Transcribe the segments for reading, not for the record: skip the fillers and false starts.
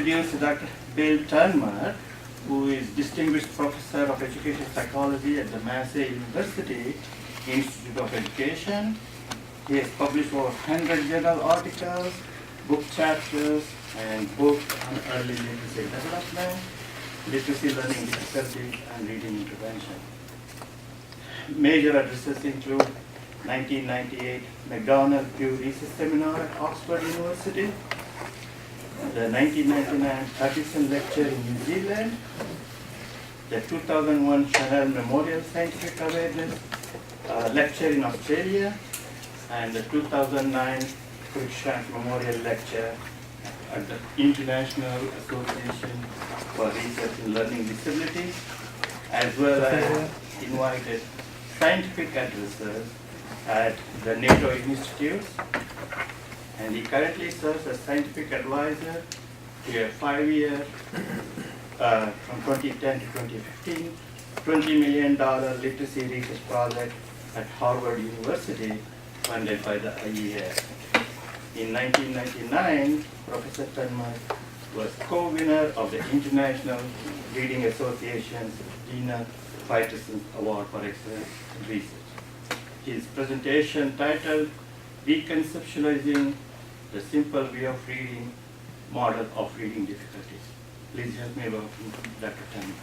introduce Dr. Bill Tunmer, who is Distinguished Professor of Education Psychology at the Massey University Institute of Education. He has published over 100 journal articles, book chapters, and books on early literacy development, literacy learning difficulties, and reading intervention. Major addresses include 1998 McDonald Pew Research Seminar at Oxford University, the 1999 Hutchison Lecture in New Zealand, the 2001 Chanel Memorial Scientific Awareness Lecture in Australia, and the 2009 Cruikshank Memorial Lecture at the International Association for Research in Learning Disabilities, as well as invited scientific addresses at the NATO institutes, and he currently serves as scientific advisor to a 5-year, from 2010 to 2015, $20 million literacy research project at Harvard University, funded by the IES. In 1999, Professor Tunmer was co-winner of the International Reading Association's Dina Peterson Award for Excellence in Research. His presentation titled Reconceptualizing the Simple Way of Reading Model of Reading Difficulties. Please help me welcome Dr. Tunmer.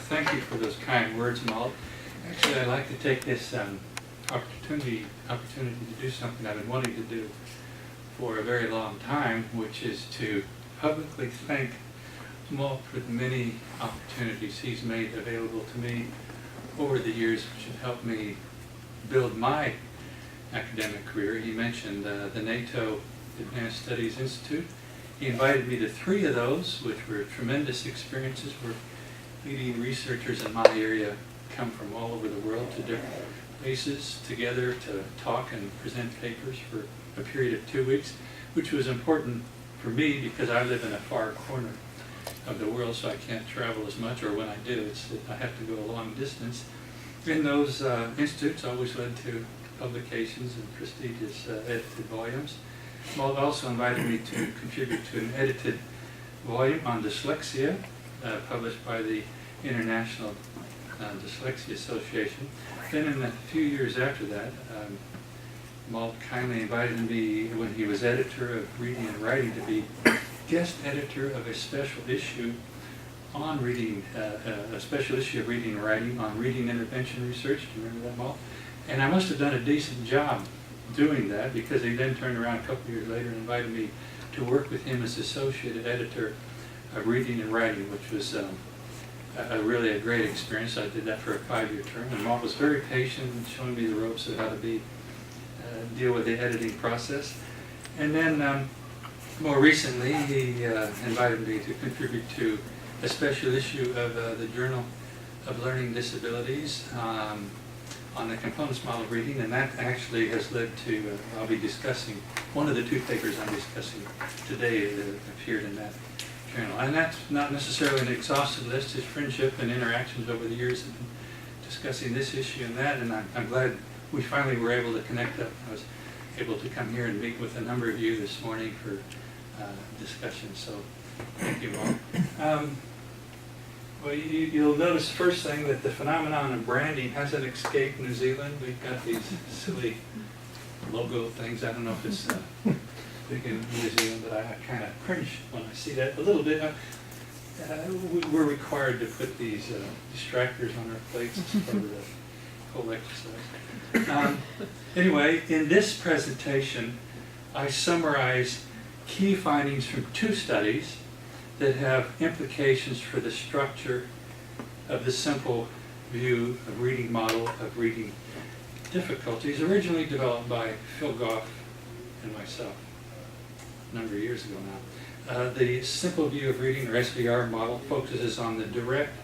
Thank you for those kind words, Malt. Actually, I'd like to take this opportunity to do something I've been wanting to do for a very long time, which is to publicly thank Malt for the many opportunities he's made available to me over the years, which have helped me build my academic career. He mentioned the NATO Advanced Studies Institute. He invited me to 3 of those, which were tremendous experiences where leading researchers in my area come from all over the world to different places together to talk and present papers for a period of 2 weeks, which was important for me because I live in a far corner of the world, so I can't travel as much, or when I do, I have to go a long distance. And those institutes always led to publications and prestigious edited volumes. Malt also invited me to contribute to an edited volume on dyslexia, published by the International Dyslexia Association. Then in a few years after that, Malt kindly invited me, when he was editor of Reading and Writing, to be guest editor of a special issue on reading, a special issue of Reading and Writing on reading intervention research. Do you remember that, Malt? And I must have done a decent job doing that, because he then turned around a couple of years later and invited me to work with him as associate editor of Reading and Writing, which was really a great experience. I did that for a 5-year term, and Malt was very patient in showing me the ropes of how to deal with the editing process. And then more recently, he invited me to contribute to a special issue of the Journal of Learning Disabilities on the components model of reading, and that actually has led to, I'll be discussing, one of the 2 papers I'm discussing today that appeared in that journal. And that's not necessarily an exhaustive list. His friendship and interactions over the years have been discussing this issue and that, and I'm glad we finally were able to connect up. I was able to come here and meet with a number of you this morning for discussion, so thank you all. Well, you'll notice first thing that the phenomenon of branding hasn't escaped New Zealand. We've got these silly logo things. I don't know if it's big in New Zealand, but I kind of cringe when I see that a little bit. We're required to put these distractors on our plates as part of the whole exercise. Anyway, in this presentation, I summarize key findings from 2 studies that have implications for the structure of the simple view of reading model of reading difficulties, originally developed by Phil Goff and myself a number of years ago now. The simple view of reading, or SVR model, focuses on the direct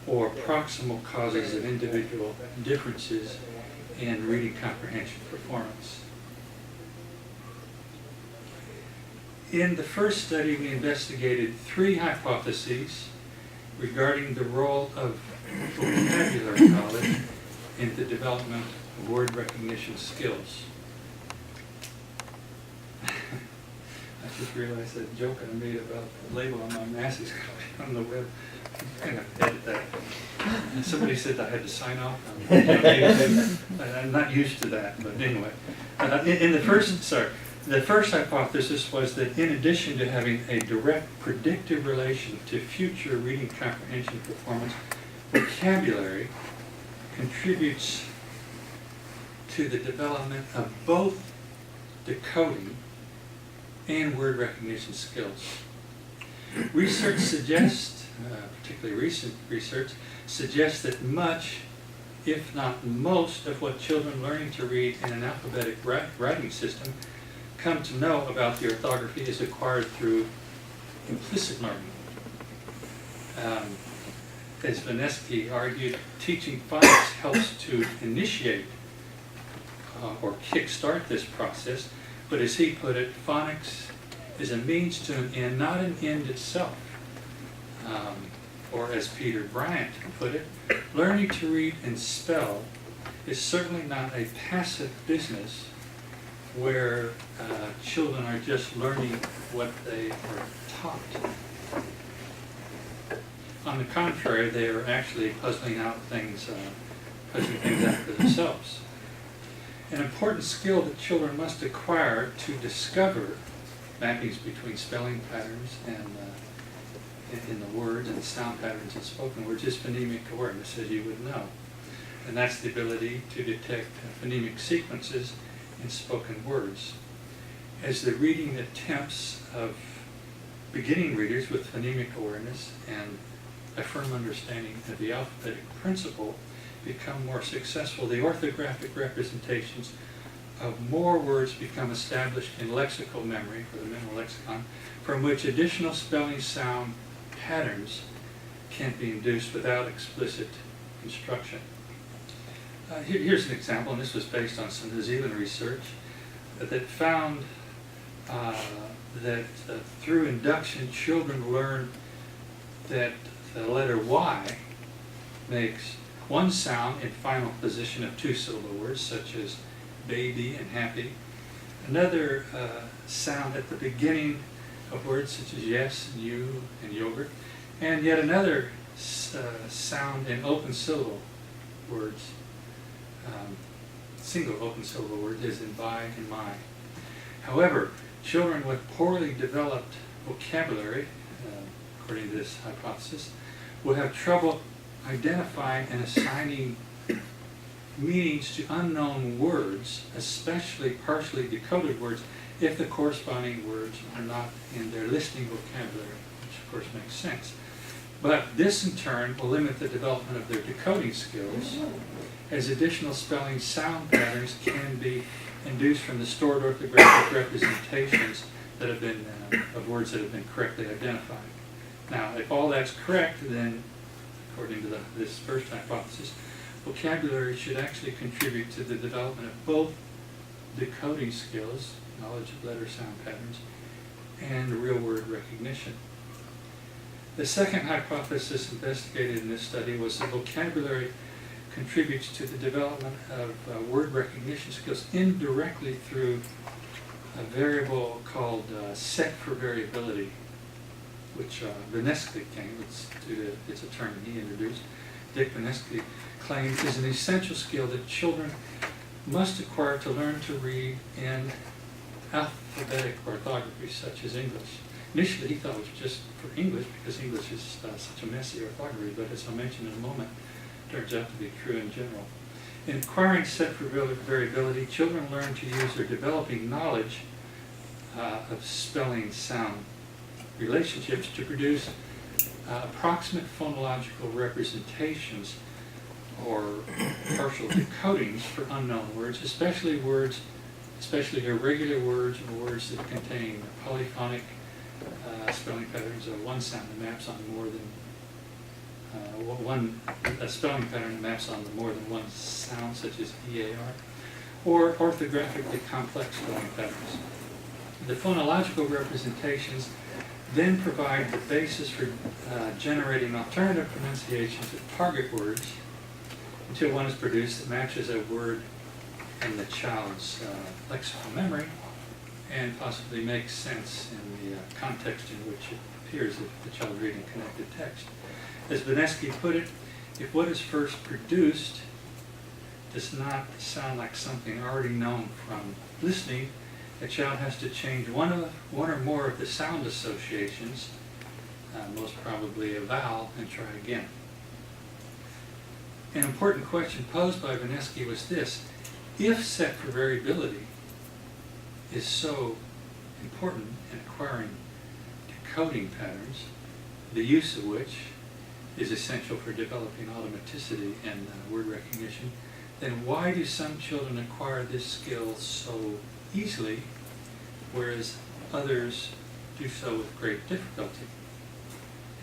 or proximal causes of individual differences in reading comprehension performance. In the first study, we investigated 3 hypotheses regarding the role of vocabulary knowledge in the development word recognition skills. I just realized that joke I made about the label on my Massey's copy on the web. I'm going to edit that. And somebody said I had to sign off on it. I'm not used to that, but anyway. The first hypothesis was that in addition to having a direct predictive relation to future reading comprehension performance, vocabulary contributes to the development of both decoding and word recognition skills. Research suggests, particularly recent research, suggests that much, if not most, of what children learning to read in an alphabetic writing system come to know about the orthography is acquired through implicit learning. As Vanesky argued, teaching phonics helps to initiate or kickstart this process, but as he put it, phonics is a means to an end, not an end itself. Or as Peter Bryant put it, learning to read and spell is certainly not a passive business where children are just learning what they are taught. On the contrary, they are actually puzzling things out for themselves. An important skill that children must acquire to discover mappings between spelling patterns and in the words and sound patterns in spoken words is phonemic awareness, as you would know. And that's the ability to detect phonemic sequences in spoken words. As the reading attempts of beginning readers with phonemic awareness and a firm understanding of the alphabetic principle become more successful, the orthographic representations of more words become established in lexical memory, or the mental lexicon, from which additional spelling sound patterns can be induced without explicit instruction. Here's an example, and this was based on some New Zealand research that found that through induction, children learn that the letter Y makes one sound in final position of two-syllable words, such as baby and happy, another sound at the beginning of words such as yes and you and yogurt, and yet another sound in open syllable words, single open syllable words, as in by and my. However, children with poorly developed vocabulary, according to this hypothesis, will have trouble identifying and assigning meanings to unknown words, especially partially decoded words, if the corresponding words are not in their listening vocabulary, which of course makes sense. But this in turn will limit the development of their decoding skills, as additional spelling sound patterns can be induced from the stored orthographic representations that have been of words that have been correctly identified. Now, if all that's correct, then according to this first hypothesis, vocabulary should actually contribute to the development of both decoding skills, knowledge of letter sound patterns, and real word recognition. The second hypothesis investigated in this study was that vocabulary contributes to the development of word recognition skills indirectly through a variable called set for variability, which Vanesky claimed, it's a term he introduced, Dick Vanesky claimed is an essential skill that children must acquire to learn to read in alphabetic orthography such as English. Initially he thought it was just for English because English is such a messy orthography, but as I'll mention in a moment, turns out to be true in general. In acquiring set for variability, children learn to use their developing knowledge of spelling sound relationships to produce approximate phonological representations or partial decodings for unknown words, especially irregular words or words that contain polyphonic spelling patterns of one sound that maps on more than a spelling pattern that maps on more than one sound, such as EAR, or orthographically complex spelling patterns. The phonological representations then provide the basis for generating alternative pronunciations of target words until one is produced that matches a word in the child's lexical memory and possibly make sense in the context in which it appears if the child is reading connected text. As Vanesky put it, if what is first produced does not sound like something already known from listening, a child has to change one or more of the sound associations, most probably a vowel, and try again. An important question posed by Vanesky was this: if set for variability is so important in acquiring decoding patterns, the use of which is essential for developing automaticity and word recognition, then why do some children acquire this skill so easily, whereas others do so with great difficulty?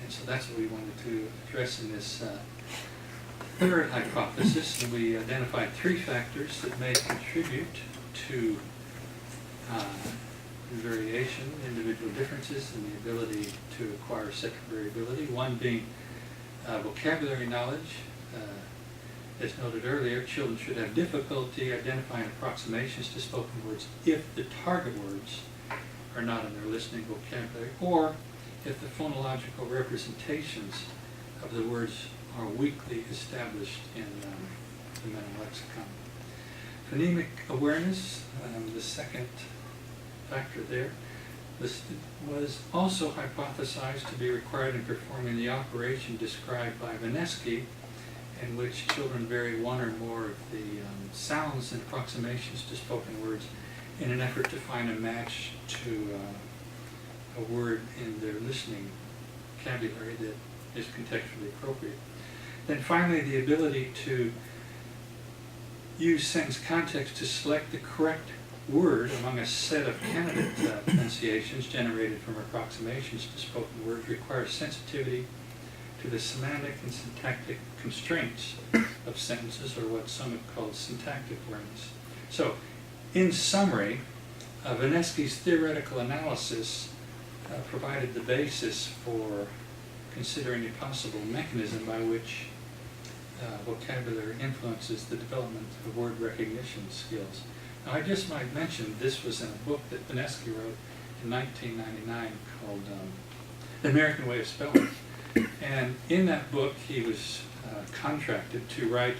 And so that's what we wanted to address in this third hypothesis. And we identified 3 factors that may contribute to variation, individual differences in the ability to acquire set variability. One being vocabulary knowledge. As noted earlier, children should have difficulty identifying approximations to spoken words if the target words are not in their listening vocabulary, or if the phonological representations of the words are weakly established in the mental lexicon. Phonemic awareness, the second factor there, was also hypothesized to be required in performing the operation described by Vanesky, in which children vary one or more of the sounds and approximations to spoken words in an effort to find a match to a word in their listening vocabulary that is contextually appropriate. Then finally, the ability to use sentence context to select the correct word among a set of candidate pronunciations generated from approximations to spoken words requires sensitivity to the semantic and syntactic constraints of sentences, or what some have called syntactic awareness. So, in summary, Vanesky's theoretical analysis provided the basis for considering a possible mechanism by which vocabulary influences the development of word recognition skills. Now, I just might mention this was in a book that Vanesky wrote in 1999 called The American Way of Spelling. And in that book, he was contracted to write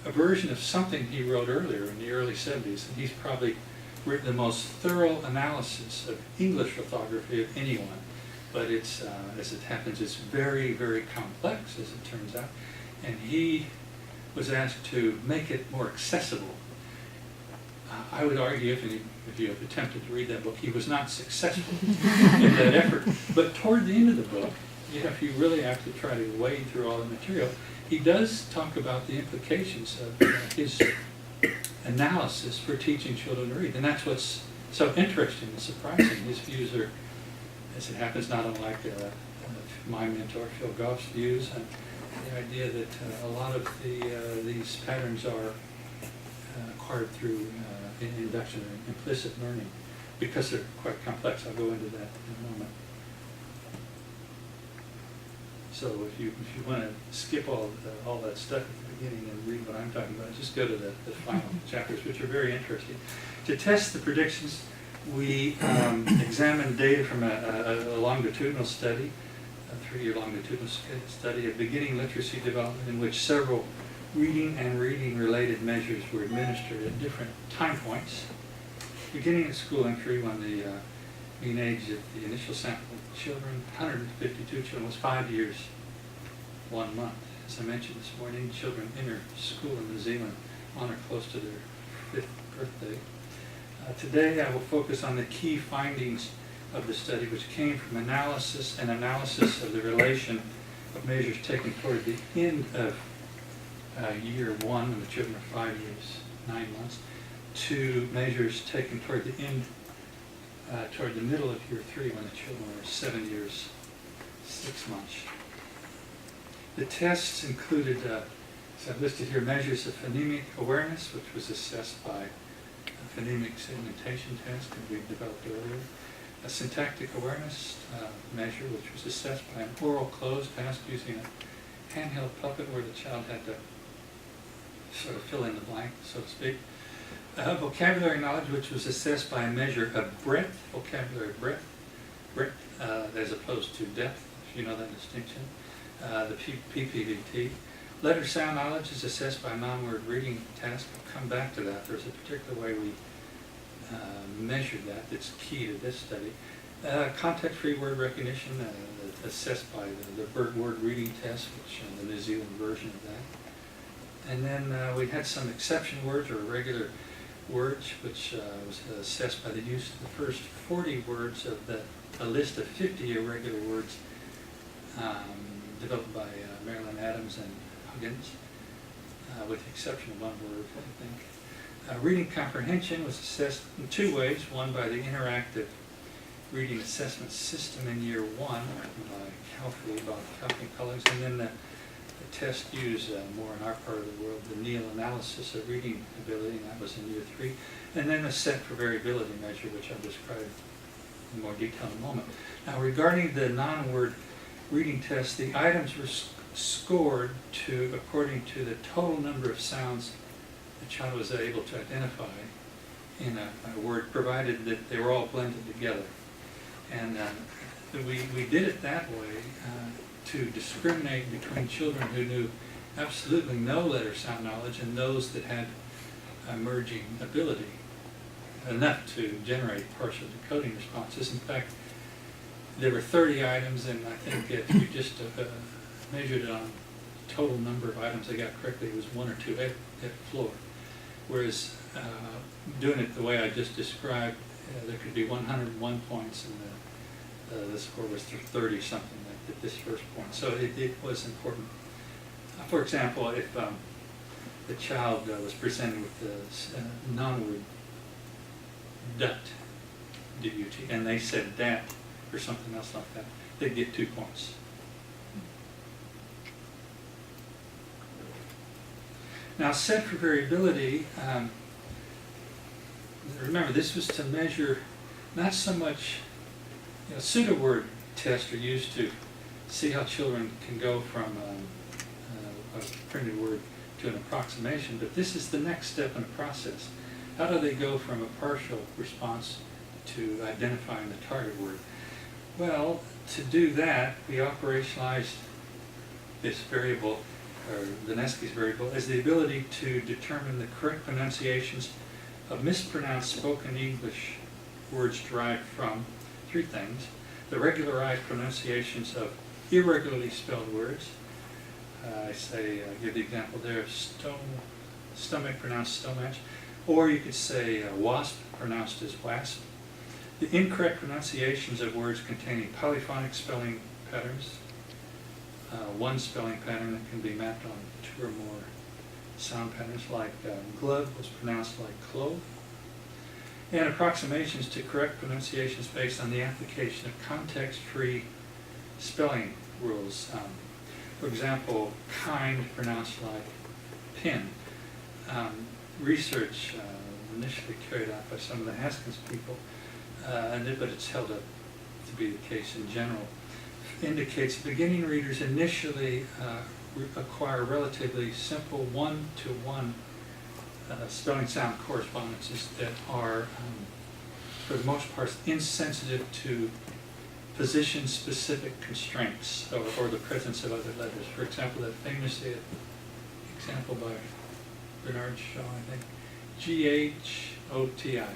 a version of something he wrote earlier in the early 70s. And he's probably written the most thorough analysis of English orthography of anyone. But it's, as it happens, it's very, very complex, as it turns out. And he was asked to make it more accessible. I would argue, if you have attempted to read that book, he was not successful in that effort. But toward the end of the book, if you really have to try to wade through all the material, he does talk about the implications of his analysis for teaching children to read. And that's what's so interesting and surprising. His views are, as it happens, not unlike my mentor, Phil Goff's views, and the idea that a lot of these patterns are acquired through induction and implicit learning because they're quite complex. I'll go into that in a moment. So if you want to skip all that stuff at the beginning and read what I'm talking about, just go to the final chapters, which are very interesting. To test the predictions, we examined data from a longitudinal study, a 3-year longitudinal study of beginning literacy development, in which several reading and reading-related measures were administered at different time points, beginning at school entry when the mean age of the initial sample of children, 152 children, was 5 years, 1 month. As I mentioned this morning, children enter school in New Zealand on or close to their 5th birthday. Today I will focus on the key findings of the study, which came from analysis of the relation of measures taken toward the end of year 1, when the children are 5 years, 9 months, to measures taken toward the end, toward the middle of year 3, when the children are 7 years, 6 months. The tests included, as I've listed here, measures of phonemic awareness, which was assessed by a phonemic segmentation test that we developed earlier, a syntactic awareness measure, which was assessed by an oral close test using a handheld puppet where the child had to sort of fill in the blank, so to speak. Vocabulary knowledge, which was assessed by a measure of breadth, vocabulary breadth, as opposed to depth, if you know that distinction, the PPVT. Letter sound knowledge is assessed by a non-word reading task. I'll come back to that. There's a particular way we measured that that's key to this study. Context-free word recognition, assessed by the word reading test, which the New Zealand version of that. And then we had some exception words or irregular words, which was assessed by the use of the first 40 words of a list of 50 irregular words developed by Marilyn Adams and Huggins, with the exception of one word, I think. Reading comprehension was assessed in two ways, one by the interactive reading assessment system in year 1 by Calfrey, Bob Calfrey and colleagues, and then the test used more in our part of the world, the Neal analysis of reading ability, and that was in year 3, and then a set for variability measure, which I'll describe in more detail in a moment. Now, regarding the non-word reading test, the items were scored according to the total number of sounds the child was able to identify in a word, provided that they were all blended together. And we did it that way to discriminate between children who knew absolutely no letter sound knowledge and those that had emerging ability, enough to generate partial decoding responses. In fact, there were 30 items, and I think if you just measured it on the total number of items they got correctly, it was 1 or 2 at floor. Whereas doing it the way I just described, there could be 101 points, and the score was 30 something at this first point. So it was important. For example, if the child was presented with the non-word dut, D-U-T, and they said dat or something else like that, they'd get 2 points. Now, set for variability, remember this was to measure not so much, pseudo-word tests are used to see how children can go from a printed word to an approximation, but this is the next step in the process. How do they go from a partial response to identifying the target word? Well, to do that, we operationalized this variable, or Vinesky's variable, as the ability to determine the correct pronunciations of mispronounced spoken English words derived from 3 things: the regularized pronunciations of irregularly spelled words. I give the example there, stomach pronounced stomach, or you could say wasp pronounced as wasp. The incorrect pronunciations of words containing polyphonic spelling patterns, one spelling pattern that can be mapped on 2 or more sound patterns, like glove was pronounced like clove, and approximations to correct pronunciations based on the application of context-free spelling rules. For example, kind pronounced like pin. Research initially carried out by some of the Haskins people, but it's held up to be the case in general, indicates beginning readers initially acquire relatively simple 1-to-1 spelling sound correspondences that are, for the most part, insensitive to position-specific constraints or the presence of other letters. For example, that famous example by Bernard Shaw, I think, G-H-O-T-I.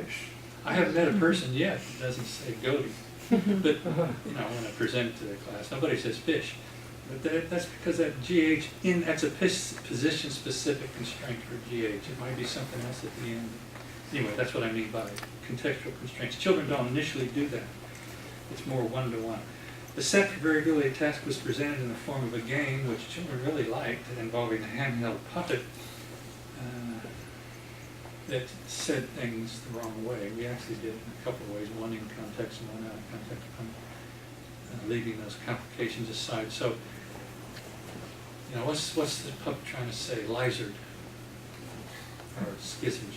I haven't met a person yet that doesn't say goaty. But, when I present it to the class, nobody says fish. But that's because that GH, that's a position-specific constraint for GH. It might be something else at the end. Anyway, that's what I mean by contextual constraints. Children don't initially do that. It's more 1-to-1. The set for variability task was presented in the form of a game, which children really liked, involving a handheld puppet that said things the wrong way. We actually did it in a couple of ways, one in context and one out of context, leaving those complications aside. So, what's the puppet trying to say? Lizard or schism,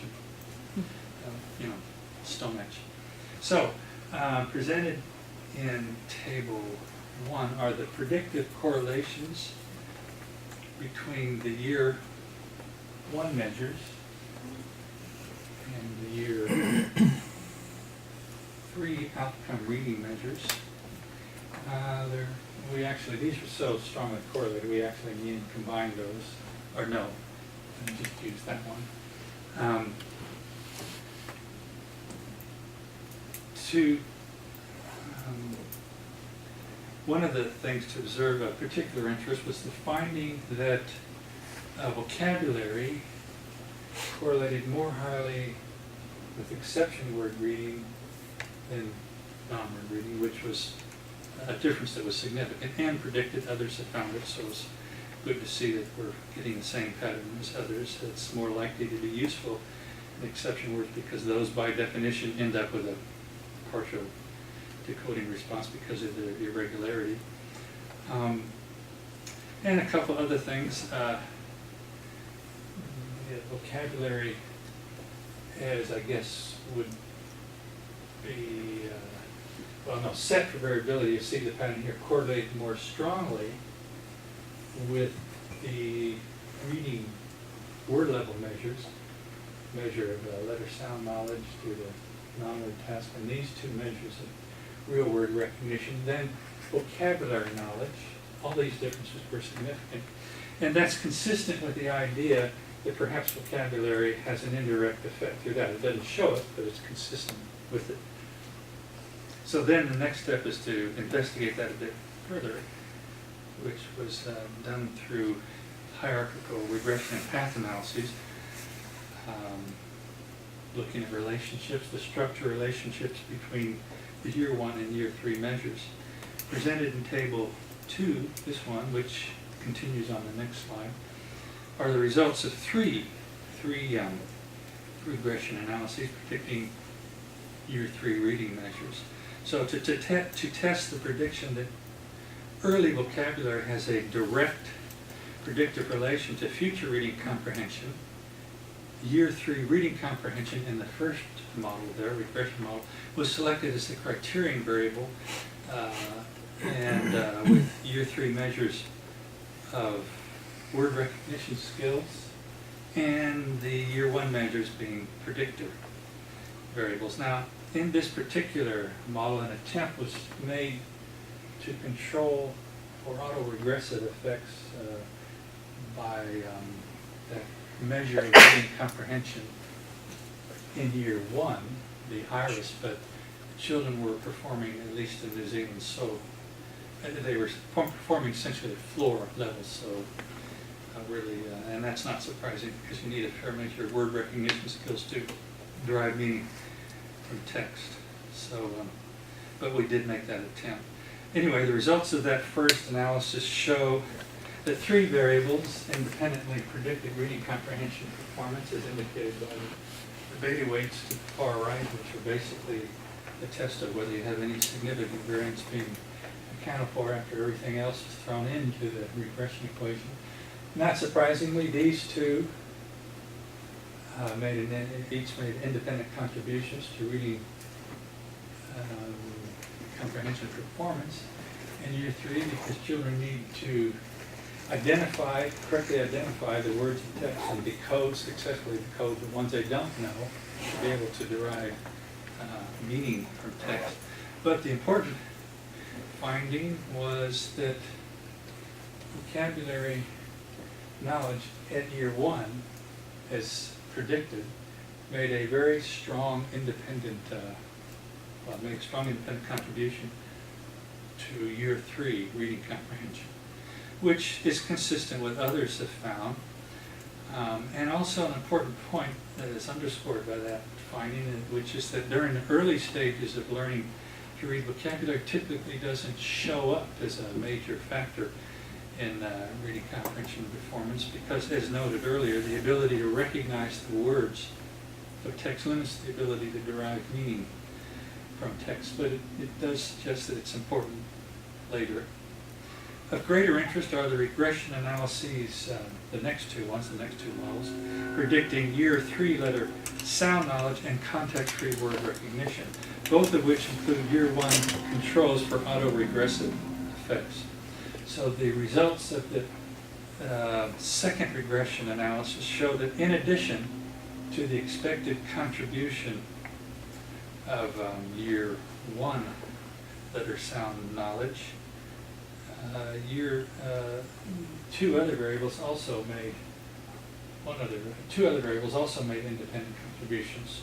stomach. So, presented in table 1 are the predictive correlations between the year 1 measures and the year 3 outcome reading measures. These are so strongly correlated, we actually need to combine those, or no, just use that one. One of the things to observe of particular interest was the finding that vocabulary correlated more highly with exception word reading than non-word reading, which was a difference that was significant and predicted. Others have found it, so it's good to see that we're getting the same pattern as others. It's more likely to be useful in exception words because those by definition end up with a partial decoding response because of their irregularity. And a couple other things. Vocabulary, as I guess would be, set for variability, you see the pattern here correlated more strongly with the reading word level measures, measure of letter sound knowledge to the non-word task, and these two measures of real word recognition, then vocabulary knowledge. All these differences were significant. And that's consistent with the idea that perhaps vocabulary has an indirect effect through that. It doesn't show it, but it's consistent with it. So then the next step is to investigate that a bit further, which was done through hierarchical regression and path analyses, looking at relationships, the structure relationships between the year 1 and year 3 measures. Presented in table 2, this one, which continues on the next slide, are the results of three regression analyses predicting year 3 reading measures. So to test the prediction that early vocabulary has a direct predictive relation to future reading comprehension, year 3 reading comprehension in the first model there, regression model, was selected as the criterion variable, and with year 3 measures of word recognition skills and the year 1 measures being predictor variables. Now, in this particular model, an attempt was made to control for autoregressive effects by that measure of reading comprehension in year 1, the iris, but children were performing, at least in New Zealand, so they were performing essentially at floor levels, so really, and that's not surprising because you need a fair measure of word recognition skills to derive meaning from text. So, but we did make that attempt. Anyway, the results of that first analysis show that 3 variables independently predicted reading comprehension performance, as indicated by the beta weights to the far right, which are basically the test of whether you have any significant variance being accounted for after everything else is thrown into the regression equation. Not surprisingly, these two each made independent contributions to reading comprehension performance in year 3 because children need to correctly identify the words of text and successfully decode the ones they don't know to be able to derive meaning from text. But the important finding was that vocabulary knowledge at year 1, as predicted, made a very strong independent contribution to year 3 reading comprehension, which is consistent with others have found, and also an important point that is underscored by that finding, which is that during the early stages of learning to read, vocabulary typically doesn't show up as a major factor in reading comprehension performance because, as noted earlier, the ability to recognize the words of text limits the ability to derive meaning from text, but it does suggest that it's important later. Of greater interest are the regression analyses, the next two models, predicting year 3 letter sound knowledge and context-free word recognition, both of which include year 1 controls for autoregressive effects. So the results of the second regression analysis show that in addition to the expected contribution of year 1 letter sound knowledge. Two other variables also made independent contributions.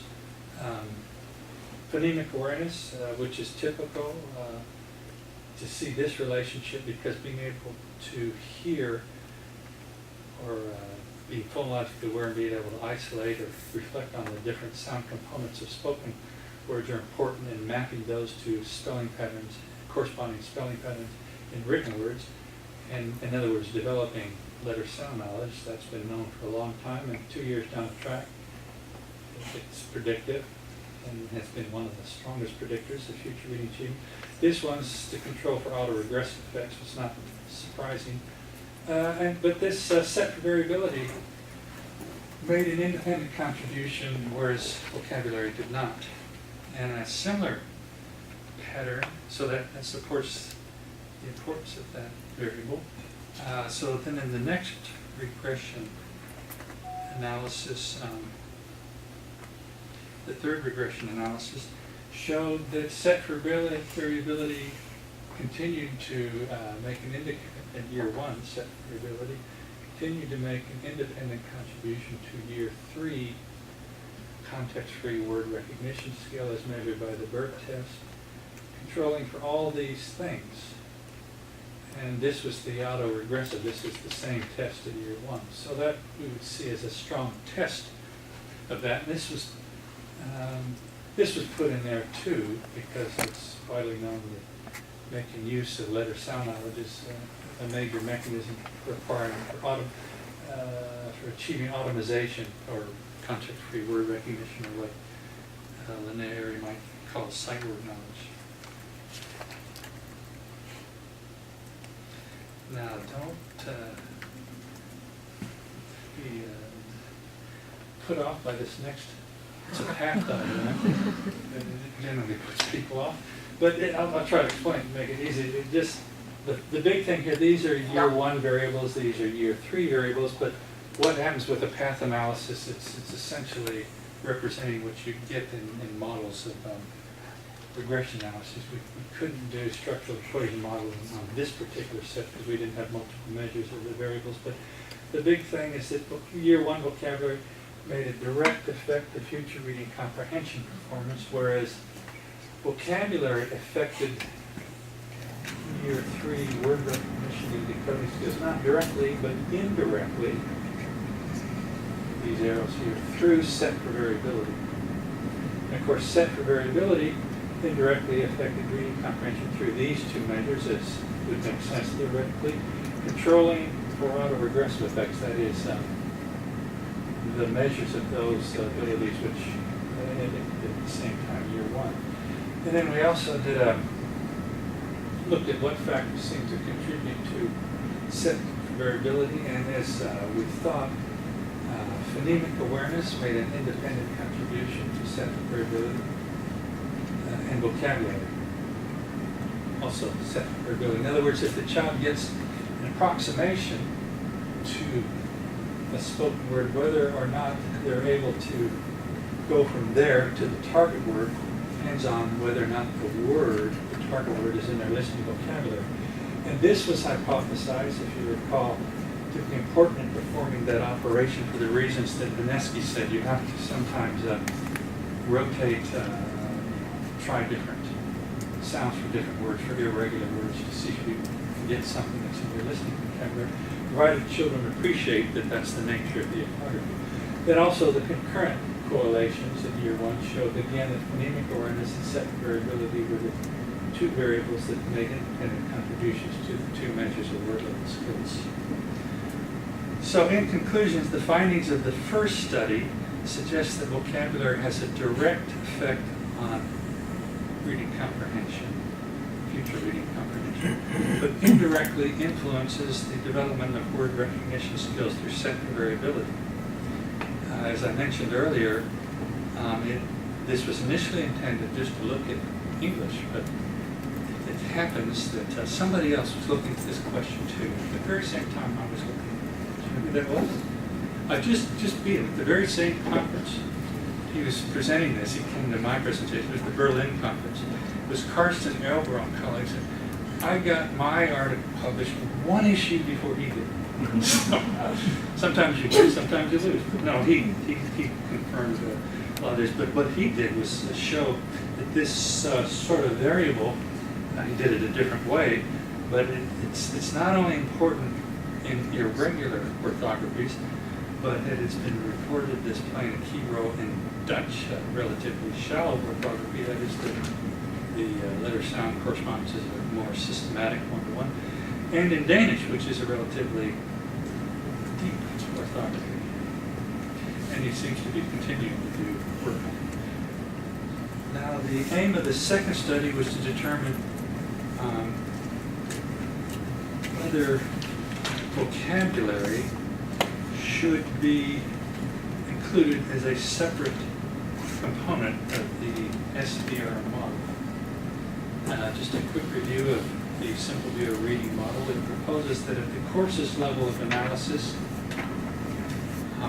Phonemic awareness, which is typical to see this relationship, because being able to hear or being phonologically aware and being able to isolate or reflect on the different sound components of spoken words are important in mapping those to spelling patterns, corresponding spelling patterns in written words, and in other words, developing letter sound knowledge. That's been known for a long time, and 2 years down the track, it's predictive and has been one of the strongest predictors of future reading achievement. This one's to control for autoregressive effects. It's not surprising. But this set for variability made an independent contribution, whereas vocabulary did not. And a similar pattern, so that supports the importance of that variable. So then in the next regression analysis, the third regression analysis showed that set for variability continued to make an independent, in year 1, set for variability continued to make an independent contribution to year 3 context-free word recognition skill as measured by the BERT test, controlling for all these things. And this was the autoregressive. This is the same test in year 1. So that we would see as a strong test of that. And this was put in there too, because it's widely known that making use of letter sound knowledge is a major mechanism requiring for achieving automation or context-free word recognition, or what Linnaeus might call sight word knowledge. Now, don't be put off by this next. It's a path diagram. It generally puts people off. But I'll try to explain to make it easy. It just, the big thing here, these are year 1 variables, these are year 3 variables, but what happens with a path analysis, it's essentially representing what you get in models of regression analysis. We couldn't do structural equation modeling on this particular set because we didn't have multiple measures of the variables. But the big thing is that year 1 vocabulary made a direct effect of future reading comprehension performance, whereas vocabulary affected year 3 word recognition and decoding skills, not directly but indirectly, these arrows here, through set for variability. And of course, set for variability indirectly affected reading comprehension through these 2 measures, as would make sense theoretically. Controlling for autoregressive effects, that is, the measures of those abilities which at the same time, year 1. And then we also did looked at what factors seem to contribute to set for variability, and as we thought, phonemic awareness made an independent contribution to set for variability, and vocabulary also set for variability. In other words, if the child gets an approximation to a spoken word, whether or not they're able to go from there to the target word depends on whether or not the word, the target word, is in their listening vocabulary. And this was hypothesized, if you recall, to be important in performing that operation for the reasons that Massey said. You have to sometimes rotate, try different sounds for different words, for irregular words, to see if you can get something that's in your listening vocabulary, provided children appreciate that that's the nature of the orthography. Then also the concurrent correlations in year 1 showed again that phonemic awareness and set variability were the 2 variables that made independent contributions to the 2 measures of word level skills. So in conclusions, the findings of the first study suggest that vocabulary has a direct effect on reading comprehension, future reading comprehension, but indirectly influences the development of word recognition skills through set for variability. As I mentioned earlier, this was initially intended just to look at English, but it happens that somebody else was looking at this question too. At the very same time I was looking at it. Who that was? just being at the very same conference. He was presenting this. He came to my presentation. It was the Berlin conference. It was Karsten Elber and colleagues. And I got my article published one issue before he did. Sometimes you win, sometimes you lose. No, he confirmed a lot of this. But what he did was show that this sort of variable, he did it a different way, but it's not only important in irregular orthographies, but that it's been reported as playing a key role in Dutch, relatively shallow orthography. That is, the letter-sound correspondence is a more systematic one-to-one. And in Danish, which is a relatively deep orthography. And he seems to be continuing to do work on it. Now, the aim of the second study was to determine whether vocabulary should be included as a separate component of the SVR model. Just a quick review of the simple view of reading model. It proposes that at the course's level of analysis,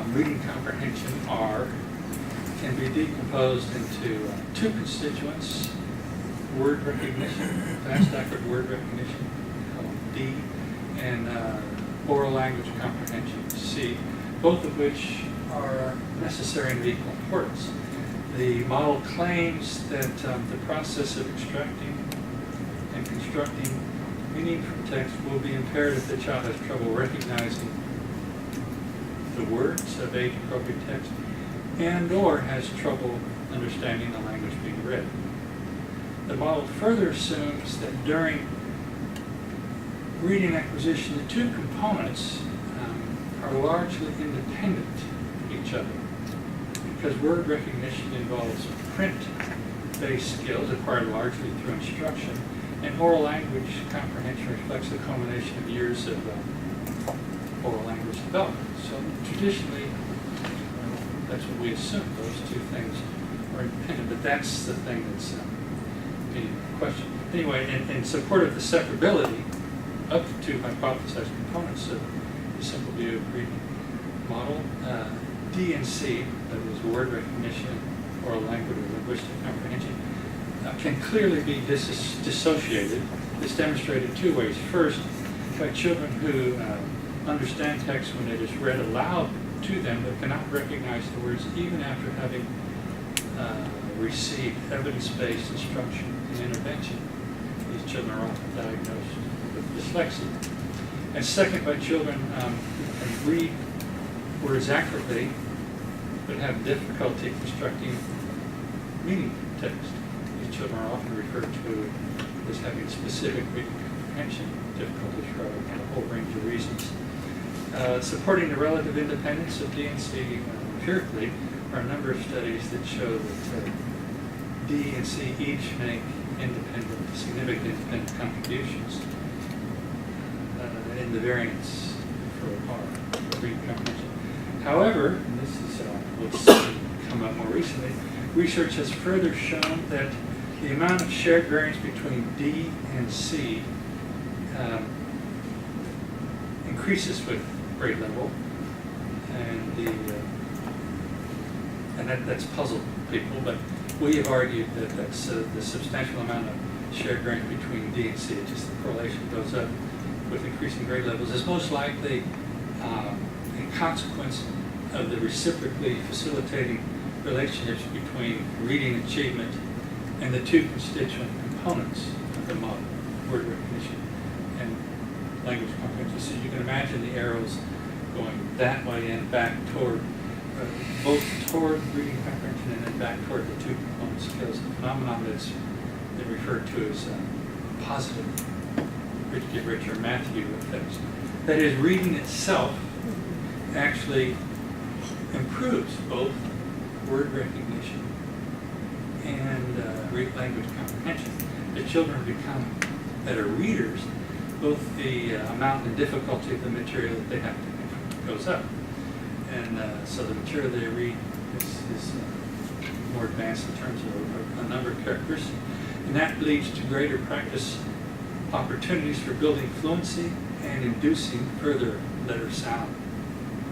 reading comprehension, R, can be decomposed into two constituents: word recognition, fast accurate word recognition, called D, and oral language comprehension, C, both of which are necessary and of equal importance. The model claims that the process of extracting and constructing meaning from text will be impaired if the child has trouble recognizing the words of age-appropriate text and or has trouble understanding the language being read. The model further assumes that during reading acquisition, the two components are largely independent of each other, because word recognition involves print-based skills acquired largely through instruction, and oral language comprehension reflects the culmination of years of oral language development. So traditionally, that's what we assume. Those two things are independent, but that's the thing that's being questioned. Anyway, in support of the separability of the two hypothesized components of the simple view of reading model, D and C, that is word recognition, oral language, or linguistic comprehension, can clearly be dissociated. It's demonstrated two ways. First, by children who understand text when it is read aloud to them, but cannot recognize the words even after having received evidence-based instruction and intervention. These children are often diagnosed with dyslexia. And second, by children who can read words accurately, but have difficulty constructing meaning from text. These children are often referred to as having specific reading comprehension difficulties for a whole range of reasons. Supporting the relative independence of D and C empirically are a number of studies that show that D and C each make significant independent contributions in the variance for R, for reading comprehension. However, and this is what's come up more recently, research has further shown that the amount of shared variance between D and C increases with grade level, and that's puzzled people, but we have argued that that's the substantial amount of shared variance between D and C, just the correlation goes up with increasing grade levels, is most likely in consequence of the reciprocally facilitating relationships between reading achievement and the two constituent components of the model, word recognition and language comprehension. So you can imagine the arrows going that way and back toward, both toward reading comprehension and then back toward the two component skills, a phenomenon that's been referred to as positive get rich or Matthew effects. That is, reading itself actually improves both word recognition and language comprehension. The children become better readers, both the amount and difficulty of the material that they have to goes up. And so the material they read is more advanced in terms of a number of characteristics. And that leads to greater practice opportunities for building fluency and inducing further letter sound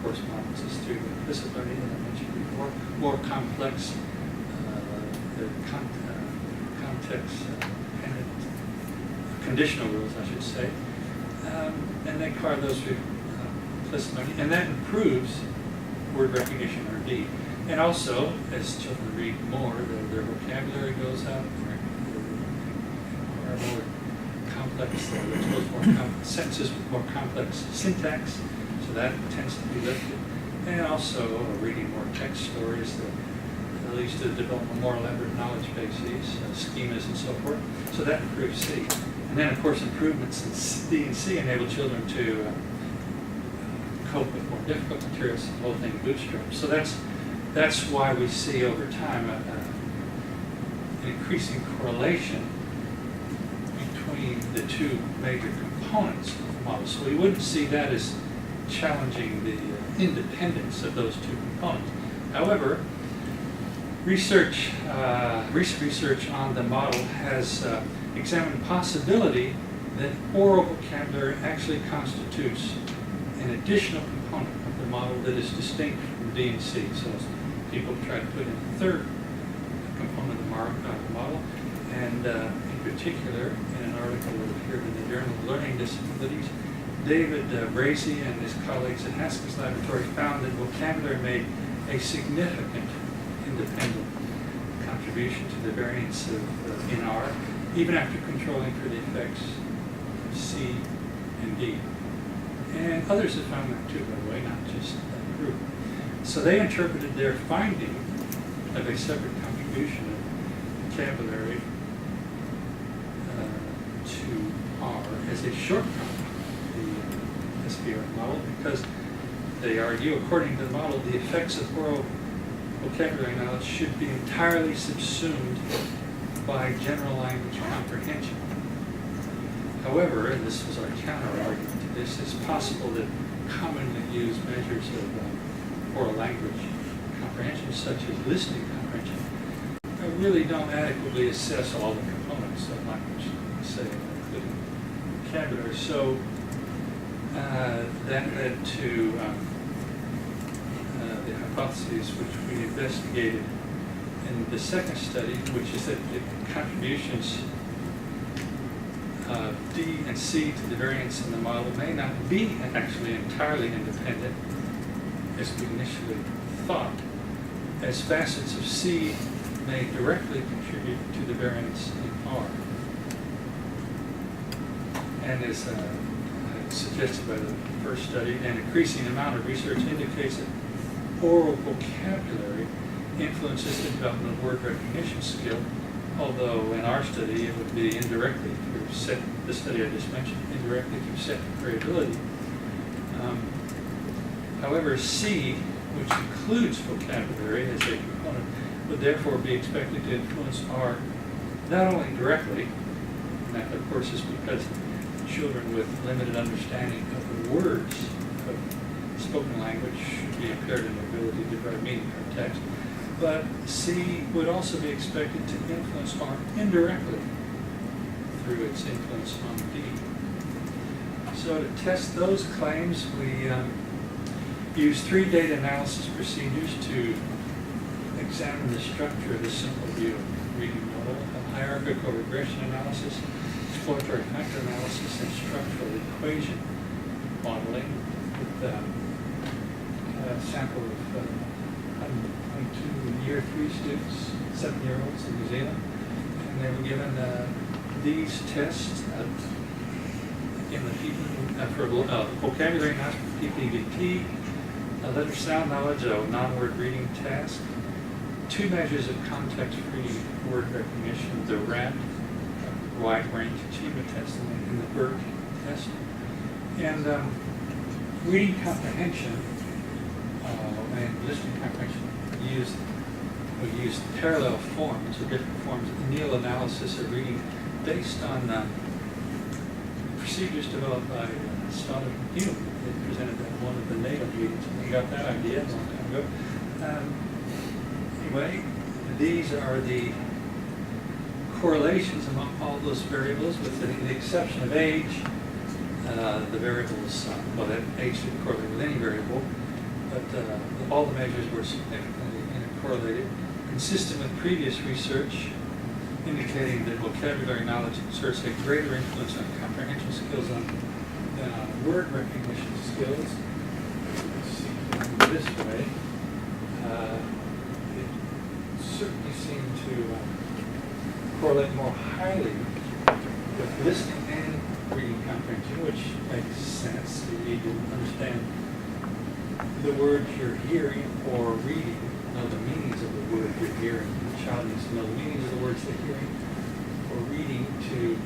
corresponds through the implicit learning that I mentioned before, more complex the context dependent conditional rules, I should say, and they acquire those through implicit learning, and that improves word recognition or read. And also, as children read more, their vocabulary goes up, are more complex, sentences with more complex syntax, so that tends to be lifted. And also reading more text stories that leads to the development of more elaborate knowledge bases, schemas and so forth. So that improves C. And then of course improvements in D and C enable children to cope with more difficult materials, the whole thing bootstraps. So that's why we see over time an increasing correlation between the two major components of the model. So we wouldn't see that as challenging the independence of those two components. However, recent research on the model has examined the possibility that oral vocabulary actually constitutes an additional component of the model that is distinct from D and C. So people try to put in a third component of the model, and in particular, in an article that appeared in the Journal of Learning Disabilities, David Bracy and his colleagues at Haskell's laboratory found that vocabulary made a significant independent contribution to the variance of in R, even after controlling for the effects of C and D. And others have found that too, by the way, not just that group. So they interpreted their finding of a separate contribution of vocabulary to R as a shortcut the SBR model, because they argue, according to the model, the effects of oral vocabulary knowledge should be entirely subsumed by general language comprehension. However, and this was our counter-argument to this, it's possible that commonly used measures of oral language comprehension, such as listening comprehension, really don't adequately assess all the components of language, say, including vocabulary. So that led to the hypotheses which we investigated in the second study, which is that the contributions of D and C to the variance in the model may not be actually entirely independent, as we initially thought, as facets of C may directly contribute to the variance in R. And as suggested by the first study, an increasing amount of research indicates that oral vocabulary influences the development of word recognition skill, although in our study it would be indirectly through set, the study I just mentioned, indirectly through set variability. However, C, which includes vocabulary as a component, would therefore be expected to influence R not only directly, and that of course is because children with limited understanding of the words of spoken language should be impaired in their ability to derive meaning from text, but C would also be expected to influence R indirectly through its influence on D. So to test those claims, we used 3 data analysis procedures to examine the structure of the simple view of reading model: a hierarchical regression analysis, exploratory factor analysis, and structural equation modeling with a sample of 122 year 3 students, 7-year-olds in New Zealand. And they were given these tests in the people for vocabulary knowledge, PPVT, a letter sound knowledge, a non-word reading task, 2 measures of context-free word recognition, the RAT, wide range achievement test, and the BERT test. And reading comprehension and listening comprehension we used parallel forms or different forms of Neal analysis of reading based on procedures developed by Stoddard and Hume. They presented that in one of the native meetings. We got that idea a long time ago. Anyway, these are the correlations among all those variables, with the exception of age. The variables, well, that age should correlate with any variable. all the measures were significantly intercorrelated, consistent with previous research indicating that vocabulary knowledge exerts a greater influence on comprehension skills than on word recognition skills. Let's see, this way. It certainly seemed to correlate more highly with listening and reading comprehension, which makes sense. You need to understand the words you're hearing or reading, know the meanings of the word you're hearing. The child needs to know the meanings of the words they're hearing or reading to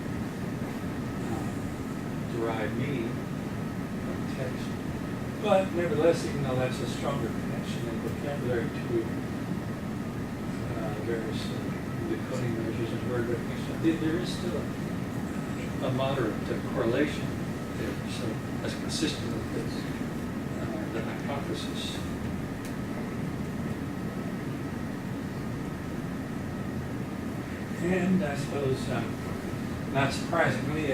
derive meaning from text. But nevertheless, even though that's a stronger connection than vocabulary to various decoding measures and word recognition, there is still a moderate correlation there. So that's consistent with this, the hypothesis. And I suppose, not surprisingly,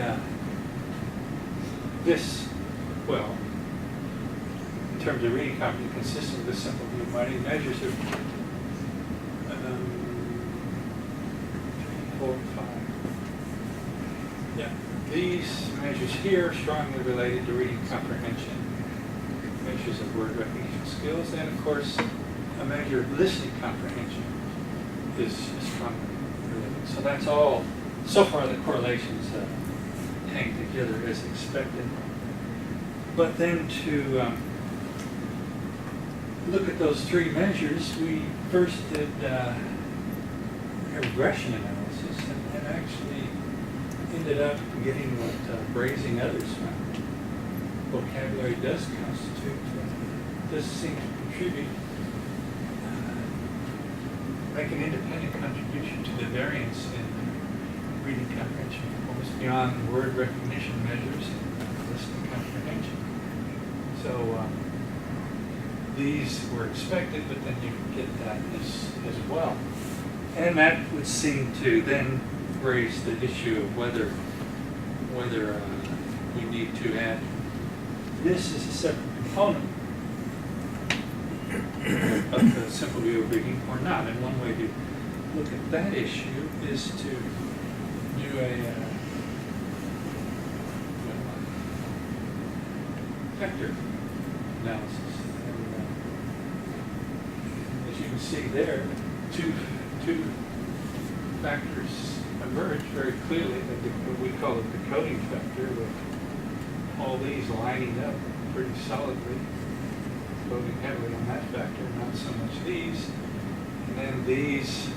well, in terms of reading comprehension, consistent with this simple view, mighty measures of 3, 4, 5. Yeah, these measures here are strongly related to reading comprehension, measures of word recognition skills, and of course, a measure of listening comprehension is strongly related. So that's all. So far, the correlations hang together as expected. But then to look at those three measures, we first did a regression analysis and actually ended up getting what Brazy and others found. Vocabulary does seem to contribute, make an independent contribution to the variance in reading comprehension performance beyond word recognition measures and listening comprehension. So these were expected, but then you can get that as well. And that would seem to then raise the issue of whether we need to add this as a separate component of the simple view of reading or not. And one way to look at that issue is to do a vector analysis. And, as you can see there, two factors emerge very clearly. What we call a decoding factor, with all these lining up pretty solidly, voting heavily on that factor, not so much these. And then these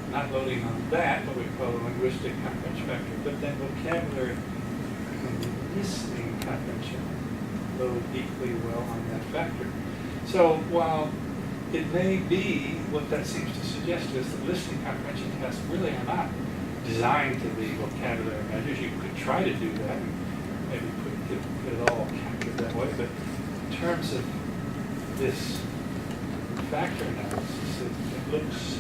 not voting on that, what we call the linguistic comprehension factor, but then vocabulary and listening comprehension load equally well on that factor. So while it may be, what that seems to suggest is that listening comprehension tests really are not designed to be vocabulary measures. You could try to do that and maybe get it all captured that way, but in terms of this factor analysis, it looks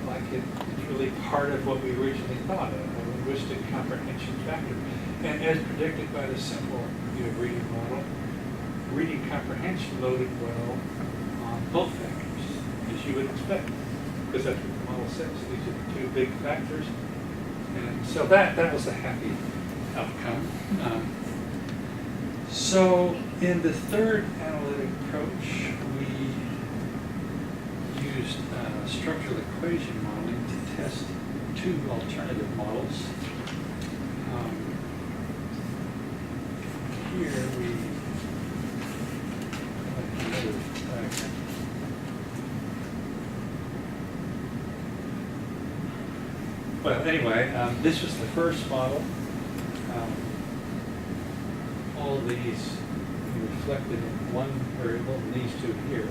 like it's really part of what we originally thought, a linguistic comprehension factor. And as predicted by the simple view of reading model, reading comprehension loaded well on both factors, as you would expect, because that's what the model says. These are the two big factors. And so that was a happy outcome. So in the third analytic approach, we used structural equation modeling to test two alternative models. Here we have another diagram. Well, anyway, this was the first model. All these reflected in one variable, and these two here.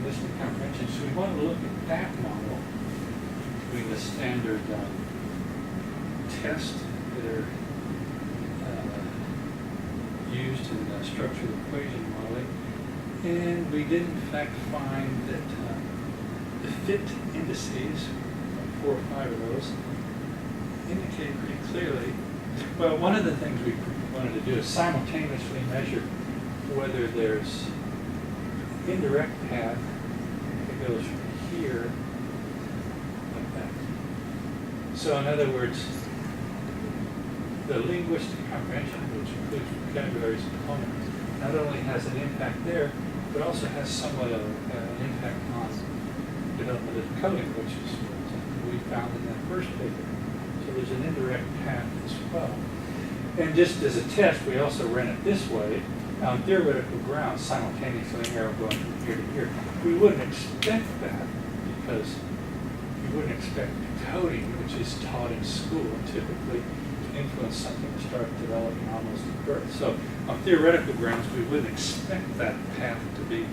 Listening comprehension. So we want to look at that model, doing the standard tests that are used in structural equation modeling. And we did in fact find that the fit indices, 4 or 5 of those, indicate pretty clearly. Well, one of the things we wanted to do is simultaneously measure whether there's indirect path that goes from here like that. So in other words, the linguistic comprehension, which includes vocabularies and components, not only has an impact there, but also has somewhat of an impact on development of decoding, which is something we found in that first paper. So there's an indirect path as well. And just as a test, we also ran it this way, on theoretical grounds, simultaneously, an arrow going from here to here. We wouldn't expect that because you wouldn't expect decoding, which is taught in school typically, to influence something to start developing almost at birth. So on theoretical grounds, we wouldn't expect that path to be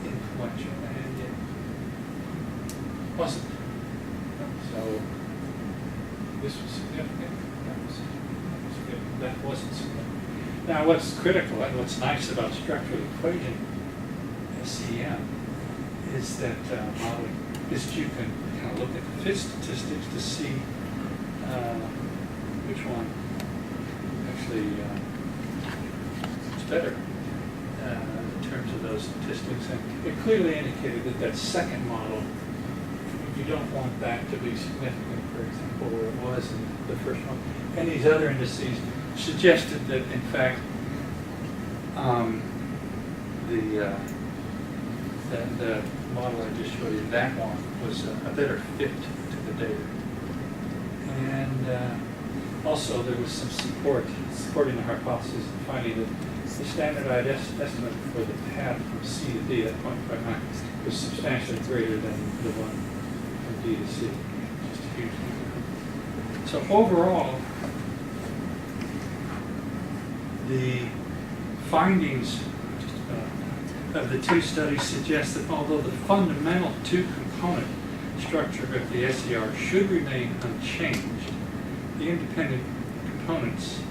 influential, and it wasn't. So this was significant. That wasn't significant. Now, what's critical and what's nice about structural equation SEM is that modeling is that you can kind of look at the fit statistics to see which one actually is better in terms of those statistics. And it clearly indicated that that second model, you don't want that to be significant, for example, where it was in the first one. And these other indices suggested that, in fact, the model I just showed you, that one, was a better fit to the data. And also there was some supporting the hypothesis and finding that the standardized estimate for the path from C to D, that 0.59, was substantially greater than the one from D to C. Just a huge number. So overall, the findings of the two studies suggest that although the fundamental two-component structure of the SER should remain unchanged, the independent components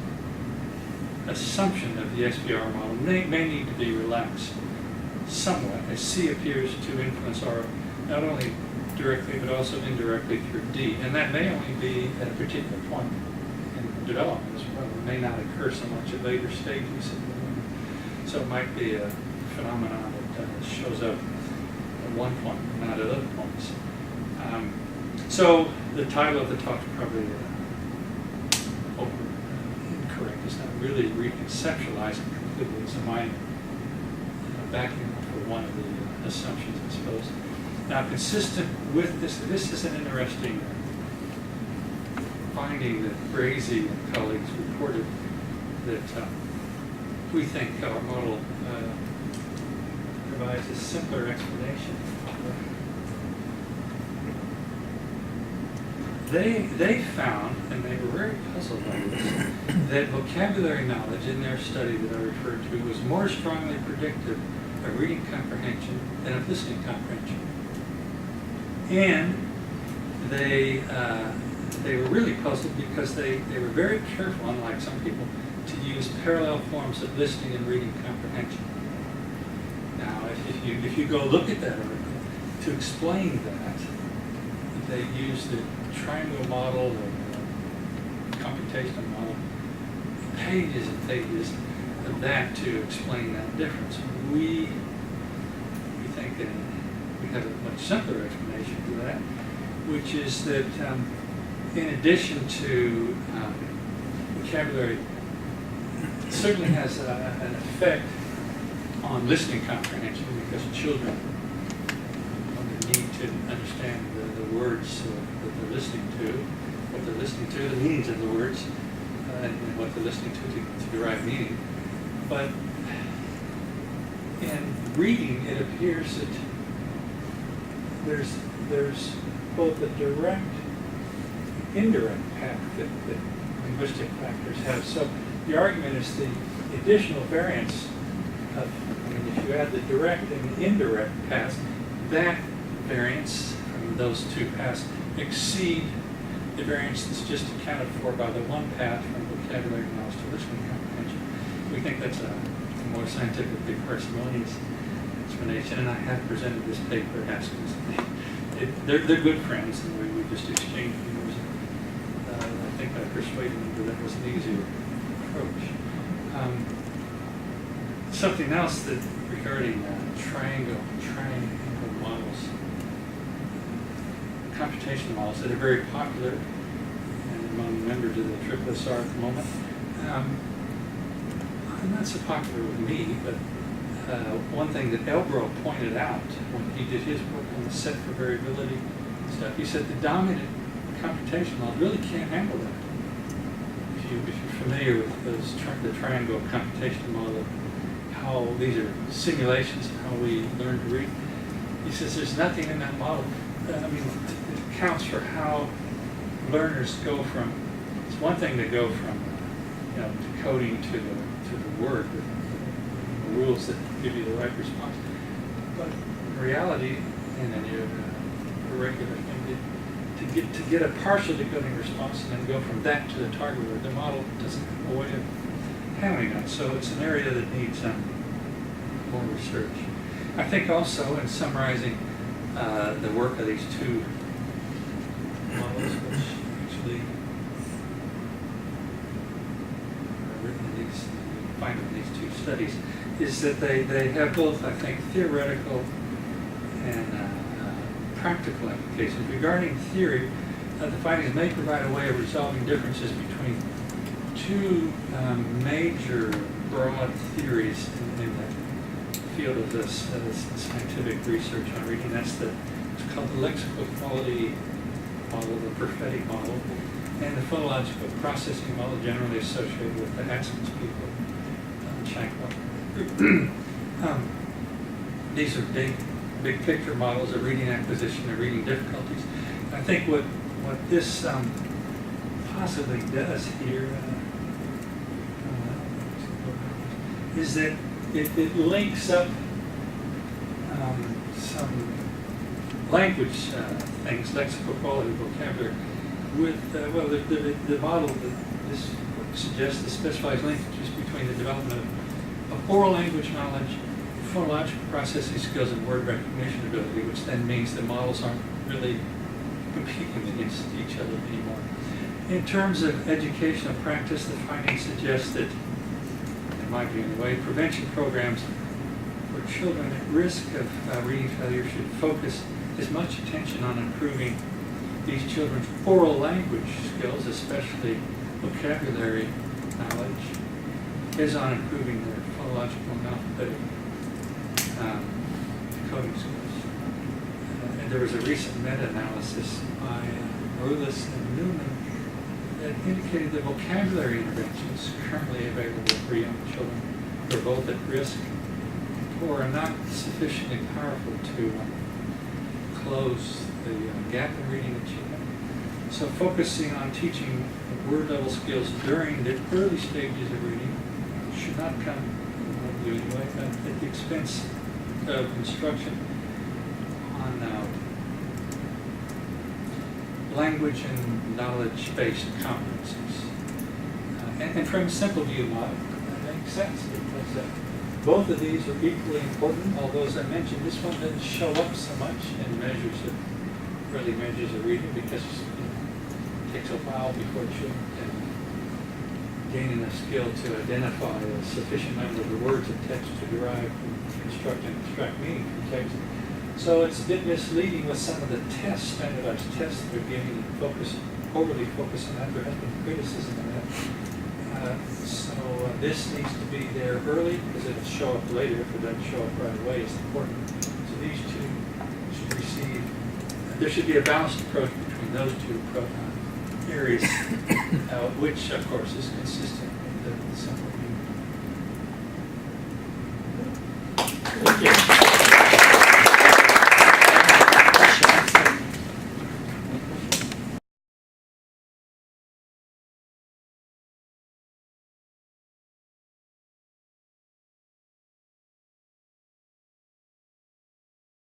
assumption of the SBR model may need to be relaxed somewhat, as C appears to influence R not only directly but also indirectly through D. And that may only be at a particular point in development as well. It may not occur so much at later stages. So it might be a phenomenon that shows up at one point, not at other points. So the title of the talk is probably incorrect. It's not really reconceptualizing completely. It's a mind backing up for one of the assumptions, I suppose. Now, consistent with this is an interesting finding that Brazy and colleagues reported that we think our model provides a simpler explanation. They found, and they were very puzzled by this, that vocabulary knowledge in their study that I referred to was more strongly predictive of reading comprehension than of listening comprehension. And they were really puzzled because they were very careful, unlike some people, to use parallel forms of listening and reading comprehension. Now, if you go look at that article, to explain that, they used the triangle model, the computational model, pages and pages of that to explain that difference. We think that we have a much simpler explanation for that, which is that in addition to vocabulary, it certainly has an effect on listening comprehension because children need to understand the words that they're listening to, what they're listening to, the meanings of the words, and what they're listening to derive meaning. But in reading, it appears that there's both a direct and indirect path that linguistic factors have. So the argument is the additional variance of, if you add the direct and the indirect paths, that variance from those two paths exceed the variance that's just accounted for by the one path from vocabulary knowledge to listening comprehension. We think that's a more scientifically parsimonious explanation, and I have presented this paper at Haskins. They're good friends, and we just exchanged views. I think I persuaded them that that was an easier approach. Something else that regarding triangle models, computational models that are very popular and among members of the TLAC at the moment. Not so popular with me, but one thing that Elbro pointed out when he did his work on the set for variability stuff, he said the dominant computational model really can't handle that. If you're familiar with the triangle computational model, how these are simulations of how we learn to read, he says there's nothing in that model. It accounts for how learners go from. It's one thing to go from decoding to the word, the rules that give you the right response. But in reality, and then you have a regular thing to get a partial decoding response and then go from that to the target word. The model doesn't have a way of handling that, so it's an area that needs more research. I think also in summarizing the work of these two models, which actually are written in these, find in these two studies, is that they have both, I think, theoretical and practical applications. Regarding theory, the findings may provide a way of resolving differences between two major broad theories in the field of this scientific research on reading. It's called the lexical quality model, the prophetic model, and the phonological processing model generally associated with the Atkins people, group. These are big picture models of reading acquisition and reading difficulties. I think what this possibly does here is that it links up some language things, lexical quality, vocabulary, with the model that this suggests that specifies linkages between the development of oral language knowledge, phonological processing skills, and word recognition ability, which then means the models aren't really competing against each other anymore. In terms of educational practice, the findings suggest that, in my view anyway, prevention programs for children at risk of reading failure should focus as much attention on improving these children's oral language skills, especially vocabulary knowledge, as on improving their phonological and alphabetic decoding skills. And there was a recent meta-analysis by Rulis and Newman that indicated that vocabulary interventions currently available for young children who are both at risk or are not sufficiently powerful to close the gap in reading achievement. So focusing on teaching word level skills during the early stages of reading should not come, anyway, at the expense of instruction on language and knowledge-based competencies. And from a simple view model, that makes sense because both of these are equally important, although as I mentioned, this one doesn't show up so much in early measures of reading because it takes a while before children can gain enough skill to identify a sufficient number of the words of text to derive from construct and extract meaning from text. So it's a bit misleading with some of the standardized tests that are giving overly focus on that. There has been criticism of that. So this needs to be there early because it'll show up later. If it doesn't show up right away, it's important. So these two should receive, there should be a balanced approach between those two areas, which of course is consistent with the simple view. Thank you.